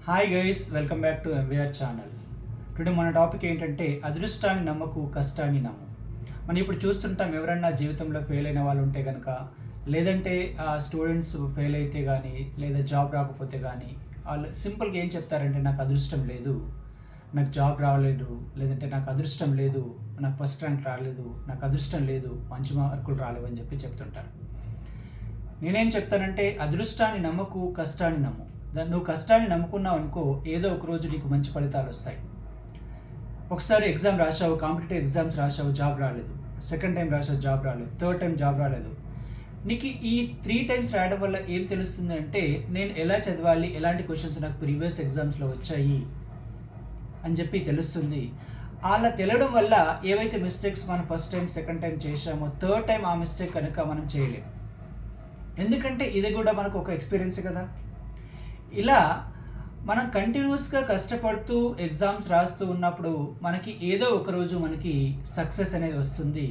Hi guys, welcome back to MVR channel. Today మన topic ఏంటంటే అదృష్టాన్ని నమ్మకు, కష్టాన్ని నమ్ము. మనం ఇప్పుడు చూస్తుంటాం, ఎవరన్నా జీవితంలో ఫెయిల్ అయిన వాళ్ళు ఉంటే కనుక, లేదంటే స్టూడెంట్స్ ఫెయిల్ అయితే కానీ, లేదా జాబ్ రాకపోతే కానీ, వాళ్ళు సింపుల్గా ఏం చెప్తారంటే నాకు అదృష్టం లేదు, నాకు జాబ్ రాలేదు, లేదంటే నాకు అదృష్టం లేదు, నాకు ఫస్ట్ ర్యాంక్ రాలేదు, నాకు అదృష్టం లేదు, మంచి మార్కులు రాలేవు అని చెప్పి చెప్తుంటారు. నేనేం చెప్తానంటే అదృష్టాన్ని నమ్మకు, కష్టాన్ని నమ్ము. నువ్వు కష్టాన్ని నమ్ముకున్నావు అనుకో, ఏదో ఒక రోజు నీకు మంచి ఫలితాలు వస్తాయి. ఒకసారి ఎగ్జామ్ రాసావు, కాంపిటేటివ్ ఎగ్జామ్స్ రాసావు, జాబ్ రాలేదు. సెకండ్ టైం రాసావు, జాబ్ రాలేదు. థర్డ్ టైం జాబ్ రాలేదు. నీకు ఈ 3 టైమ్స్ రాయడం వల్ల ఏం తెలుస్తుంది అంటే, నేను ఎలా చదవాలి, ఎలాంటి క్వశ్చన్స్ నాకు ప్రీవియస్ ఎగ్జామ్స్లో వచ్చాయి అని చెప్పి తెలుస్తుంది. అలా తెలియడం వల్ల ఏవైతే మిస్టేక్స్ మనం ఫస్ట్ టైం, సెకండ్ టైం చేసామో, థర్డ్ టైం ఆ మిస్టేక్ కనుక మనం చేయలేము. ఎందుకంటే ఇది కూడా మనకు ఒక ఎక్స్పీరియన్స్ కదా. ఇలా మనం కంటిన్యూస్గా కష్టపడుతూ ఎగ్జామ్స్ రాస్తూ ఉన్నప్పుడు మనకి ఏదో ఒక రోజు మనకి సక్సెస్ అనేది వస్తుంది.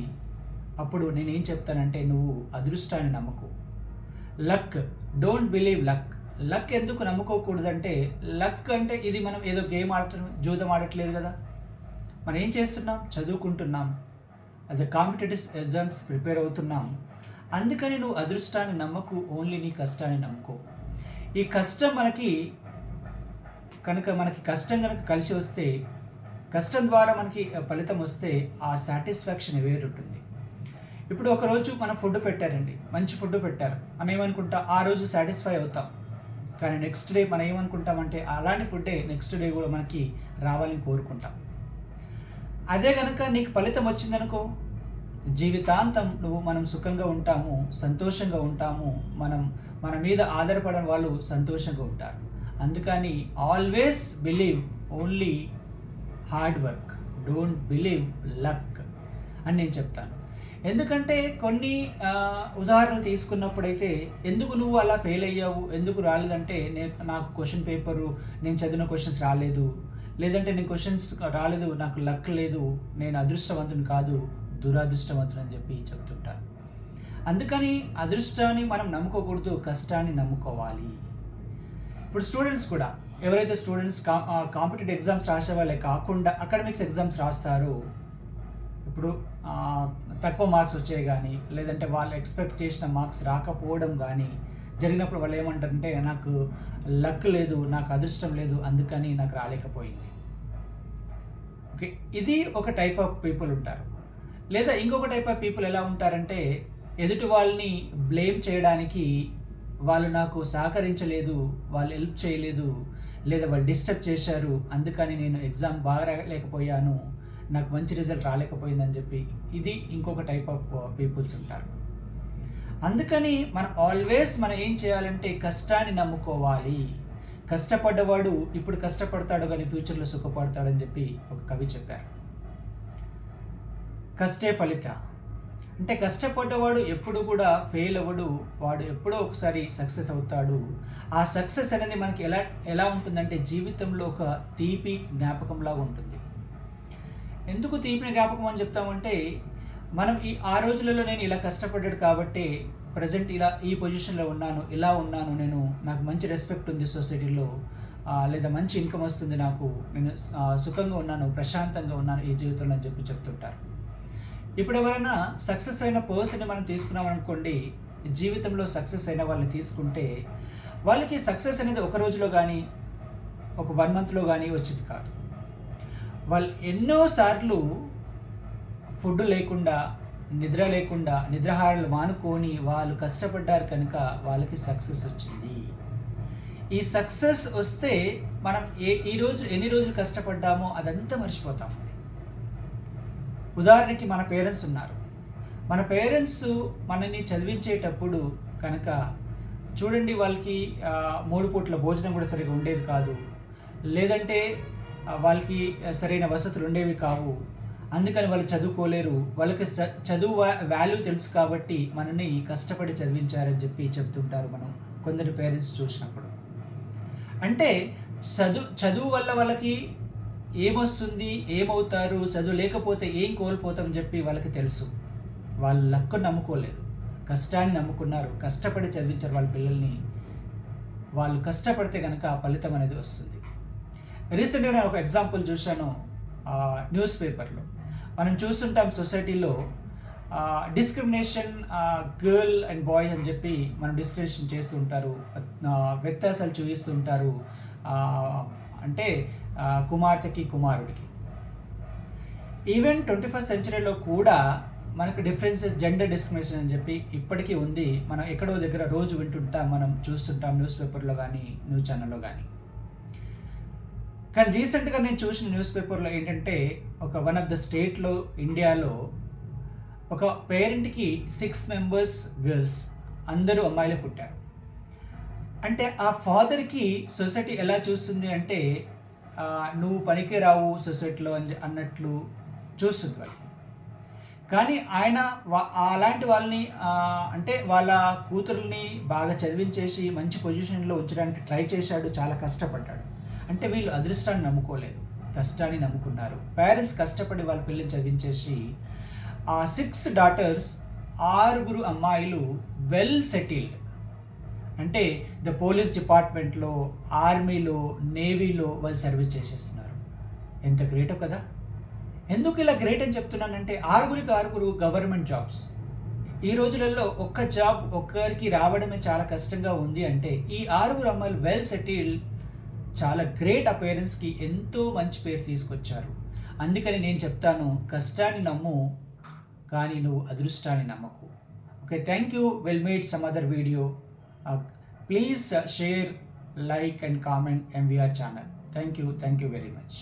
అప్పుడు నేనేం చెప్తానంటే, నువ్వు అదృష్టాన్ని నమ్మకు. Luck, don't believe luck. Luck ఎందుకు నమ్ముకోకూడదంటే, లక్ అంటే ఇది మనం ఏదో గేమ్ ఆడటం, జూదం ఆడట్లేదు కదా. మనం ఏం చేస్తున్నాం, చదువుకుంటున్నాం, అదే కాంపిటేటివ్ ఎగ్జామ్స్ ప్రిపేర్ అవుతున్నాం. అందుకని నువ్వు అదృష్టాన్ని నమ్మకు, ఓన్లీ నీ కష్టాన్ని నమ్ముకో. ఈ కష్టం మనకి కష్టం కనుక కలిసి వస్తే, కష్టం ద్వారా మనకి ఫలితం వస్తే ఆ సాటిస్ఫాక్షన్ వేరుంటుంది. ఇప్పుడు ఒకరోజు మనం ఫుడ్ పెట్టారండి, మంచి ఫుడ్ పెట్టారు, మనం ఏమనుకుంటాం, ఆ రోజు సాటిస్ఫై అవుతాం. కానీ నెక్స్ట్ డే మనం ఏమనుకుంటామంటే, అలాంటి ఫుడ్డే నెక్స్ట్ డే కూడా మనకి రావాలని కోరుకుంటాం. అదే కనుక నీకు ఫలితం వచ్చిందనుకో, జీవితాంతం మనం సుఖంగా ఉంటాము, సంతోషంగా ఉంటాము, మన మీద ఆధారపడిన వాళ్ళు సంతోషంగా ఉంటారు. అందుకని always believe only hard work, don't believe luck అని నేను చెప్తాను. ఎందుకంటే కొన్ని ఉదాహరణలు తీసుకున్నప్పుడైతే, ఎందుకు నువ్వు అలా ఫెయిల్ అయ్యావు, ఎందుకు రాలేదంటే, నాకు క్వశ్చన్ పేపరు, నేను చదివిన క్వశ్చన్స్ రాలేదు, లేదంటే నేను క్వశ్చన్స్ రాలేదు, నాకు లక్ లేదు, నేను అదృష్టవంతుని కాదు, దురదృష్టవంతుడు అని చెప్పి చెప్తుంటారు. అందుకని అదృష్టాన్ని మనం నమ్ముకోకూడదు, కష్టాన్ని నమ్ముకోవాలి. ఇప్పుడు స్టూడెంట్స్ కూడా, ఎవరైతే స్టూడెంట్స్ కాంపిటేటివ్ ఎగ్జామ్స్ రాసే వాళ్ళే కాకుండా అకాడమిక్స్ ఎగ్జామ్స్ రాస్తారు, ఇప్పుడు తక్కువ మార్క్స్ వచ్చాయి కానీ, లేదంటే వాళ్ళు ఎక్స్పెక్ట్ చేసిన మార్క్స్ రాకపోవడం కానీ జరిగినప్పుడు వాళ్ళు ఏమంటారంటే, నాకు లక్ లేదు, నాకు అదృష్టం లేదు, అందుకని నాకు రాలేకపోయింది. ఓకే, ఇది ఒక టైప్ ఆఫ్ పీపుల్ ఉంటారు. లేదా ఇంకొక టైప్ ఆఫ్ పీపుల్ ఎలా ఉంటారంటే, ఎదుటి వాళ్ళని బ్లేమ్ చేయడానికి, వాళ్ళు నాకు సహకరించలేదు, వాళ్ళు హెల్ప్ చేయలేదు, లేదా వాళ్ళు డిస్టర్బ్ చేశారు, అందుకని నేను ఎగ్జామ్ బాగా రాలేకపోయాను, నాకు మంచి రిజల్ట్ రాలేకపోయిందని చెప్పి, ఇది ఇంకొక టైప్ ఆఫ్ పీపుల్స్ ఉంటారు. అందుకని మనం ఏం చేయాలంటే, కష్టాన్ని నమ్ముకోవాలి. కష్టపడ్డవాడు ఇప్పుడు కష్టపడతాడు కానీ ఫ్యూచర్లో సుఖపడతాడని చెప్పి ఒక కవి చెప్పారు. కష్టే ఫలిత అంటే, కష్టపడ్డవాడు ఎప్పుడు కూడా ఫెయిల్ అవ్వడు, వాడు ఎప్పుడో ఒకసారి సక్సెస్ అవుతాడు. ఆ సక్సెస్ అనేది మనకి ఎలా ఉంటుందంటే, జీవితంలో ఒక తీపి జ్ఞాపకంలాగా ఉంటుంది. ఎందుకు తీపి జ్ఞాపకం అని చెప్తామంటే, మనం ఆ రోజులలో నేను ఇలా కష్టపడ్డాడు కాబట్టి ప్రజెంట్ ఇలా ఈ పొజిషన్లో ఉన్నాను, ఇలా ఉన్నాను, నాకు మంచి రెస్పెక్ట్ ఉంది సొసైటీలో, లేదా మంచి ఇన్కమ్ వస్తుంది, నేను సుఖంగా ఉన్నాను, ప్రశాంతంగా ఉన్నాను ఈ జీవితంలో అని చెప్పి చెప్తుంటారు. ఇప్పుడు ఎవరైనా సక్సెస్ అయిన పర్సన్ని మనం తీసుకున్నాం అనుకోండి, జీవితంలో సక్సెస్ అయిన వాళ్ళని తీసుకుంటే, వాళ్ళకి సక్సెస్ అనేది ఒక రోజులో కానీ, ఒక 1 మంత్లో కానీ వచ్చింది కాదు. వాళ్ళు ఎన్నోసార్లు ఫుడ్ లేకుండా, నిద్ర లేకుండా, నిద్రాహారాలు మానుకొని వాళ్ళు కష్టపడ్డారు కనుక వాళ్ళకి సక్సెస్ వచ్చింది. ఈ సక్సెస్ వస్తే మనం ఎన్ని రోజులు కష్టపడ్డామో అదంతా మర్చిపోతాం. ఉదాహరణకి మన పేరెంట్స్ ఉన్నారు. మన పేరెంట్స్ మనని చదివించేటప్పుడు కనుక చూడండి, వాళ్ళకి 3 పూట్ల భోజనం కూడా సరిగా ఉండేది కాదు, లేదంటే వాళ్ళకి సరైన వసతులు ఉండేవి కావు. అందుకని వాళ్ళు చదువుకోలేరు. వాళ్ళకి చదువు వాల్యూ తెలుసు కాబట్టి మనని కష్టపడి చదివించారని చెప్పి చెప్తుంటారు మనం కొందరి పేరెంట్స్ చూసినప్పుడు. అంటే చదువు వల్ల వాళ్ళకి ఏమొస్తుంది, ఏమవుతారు, చదువు లేకపోతే ఏం కోల్పోతామని చెప్పి వాళ్ళకి తెలుసు. వాళ్ళు లక్కు నమ్ముకోలేదు, కష్టాన్ని నమ్ముకున్నారు, కష్టపడి చదివించారు వాళ్ళ పిల్లల్ని. వాళ్ళు కష్టపడితే కనుక ఫలితం అనేది వస్తుంది. రీసెంట్గా నేను ఒక ఎగ్జాంపుల్ చూశాను న్యూస్ పేపర్లో. మనం చూస్తుంటాం సొసైటీలో డిస్క్రిమినేషన్, గర్ల్ అండ్ బాయ్ అని చెప్పి మనం డిస్క్రిమినేషన్ చేస్తూ ఉంటారు, వ్యత్యాసాలు చూపిస్తూ ఉంటారు. అంటే కుమార్తెకి కుమారుడికి. ఈవెన్ 21st సెంచరీలో కూడా మనకు డిఫరెన్సెస్, జెండర్ డిస్క్రిమినేషన్ అని చెప్పి ఇప్పటికీ ఉంది. మనం ఎక్కడో దగ్గర రోజు వింటుంటాం, మనం చూస్తుంటాం న్యూస్ పేపర్లో కానీ న్యూస్ ఛానల్లో కానీ. కానీ రీసెంట్గా నేను చూసిన న్యూస్ పేపర్లో ఏంటంటే, వన్ ఆఫ్ ద స్టేట్లో ఇండియాలో ఒక పేరెంట్కి 6 మెంబర్స్ గర్ల్స్, అందరూ అమ్మాయిలే పుట్టారు. అంటే ఆ ఫాదర్కి సొసైటీ ఎలా చూస్తుంది అంటే, నువ్వు పనికి రావు సొసైటీలో అన్నట్లు చూస్తుంది వాళ్ళకి. కానీ ఆయన అలాంటి వాళ్ళని అంటే వాళ్ళ కూతుర్ని బాగా చదివించేసి మంచి పొజిషన్లో ఉంచడానికి ట్రై చేశాడు, చాలా కష్టపడ్డాడు. అంటే వీళ్ళు అదృష్టాన్ని నమ్ముకోలేదు, కష్టాన్ని నమ్ముకున్నారు. పేరెంట్స్ కష్టపడి వాళ్ళ పిల్లల్ని చదివించేసి ఆ 6 డాటర్స్, 6 అమ్మాయిలు వెల్ సెటిల్డ్. అంటే ద పోలీస్ డిపార్ట్మెంట్లో, ఆర్మీలో, నేవీలో వాళ్ళు సర్వీస్ చేసేస్తున్నారు. ఎంత గ్రేటో కదా. ఎందుకు ఇలా గ్రేట్ అని చెప్తున్నానంటే, 6 గవర్నమెంట్ జాబ్స్. ఈ రోజులలో ఒక్క జాబ్ ఒక్కరికి రావడమే చాలా కష్టంగా ఉంది. అంటే ఈ 6 అమ్మాయిలు వెల్ సెటిల్డ్, చాలా గ్రేట్. ఆ పేరెంట్స్కి ఎంతో మంచి పేరు తీసుకొచ్చారు. అందుకని నేను చెప్తాను, కష్టాన్ని నమ్ము కానీ నువ్వు అదృష్టాన్ని నమ్మకు. Okay, thank you. Will made some other video. Please share, like and comment MVR channel. Thank you very much.